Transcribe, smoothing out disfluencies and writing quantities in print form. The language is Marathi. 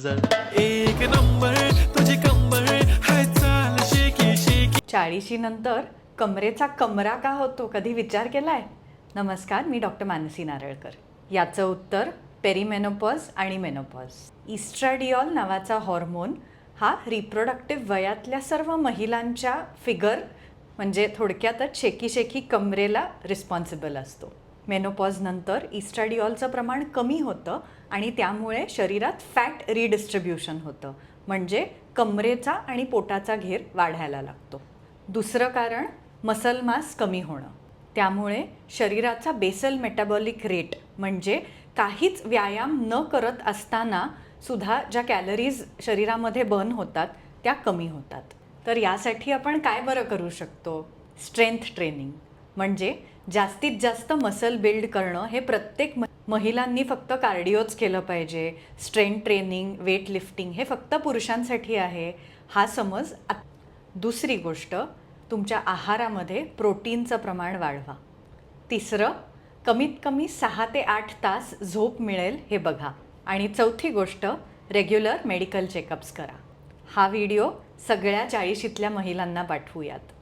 एक नंबर तुझी कंबर हाय चाल शेकी शेकी. 40 नंतर कमरेचा कमरा का होतो, कधी विचार केलाय? नमस्कार, मी डॉक्टर मानसी नारळकर. याचं उत्तर पेरीमेनोपॉज आणि मेनोपॉज. इस्ट्रॅडिऑल नावाचा हॉर्मोन हा रिप्रोडक्टिव्ह वयातल्या सर्व महिलांच्या फिगर म्हणजे थोडक्यातच शेकी शेकी कमरेला रिस्पॉन्सिबल असतो. मेनोपॉज नंतर इस्ट्रॅडिऑलचं प्रमाण कमी होतं आणि त्यामुळे शरीरात फॅट रिडिस्ट्रीब्युशन होतं, म्हणजे कमरेचा आणि पोटाचा घेर वाढायला लागतो. दुसरं कारण मसल मास कमी होणं. त्यामुळे शरीराचा बेसल मेटाबॉलिक रेट म्हणजे काहीच व्यायाम न करत असताना सुद्धा ज्या कॅलरीज शरीरामध्ये बर्न होतात त्या कमी होतात. तर यासाठी आपण काय बरं करू शकतो? स्ट्रेंथ ट्रेनिंग म्हणजे जास्तीत जास्त मसल बिल्ड करणं. हे प्रत्येक महिलांनी फक्त कार्डिओच केलं पाहिजे. स्ट्रेंथ ट्रेनिंग, वेट लिफ्टिंग हे फक्त पुरुषांसाठी आहे, हा समज. दुसरी गोष्ट, तुमच्या आहारामध्ये प्रोटीनचं प्रमाण वाढवा. तिसरं, कमीत कमी 6 ते 8 तास झोप मिळेल हे बघा. आणि चौथी गोष्ट, रेग्युलर मेडिकल चेकअप्स करा. हा व्हिडिओ सगळ्या 40ल्या महिलांना पाठवूयात.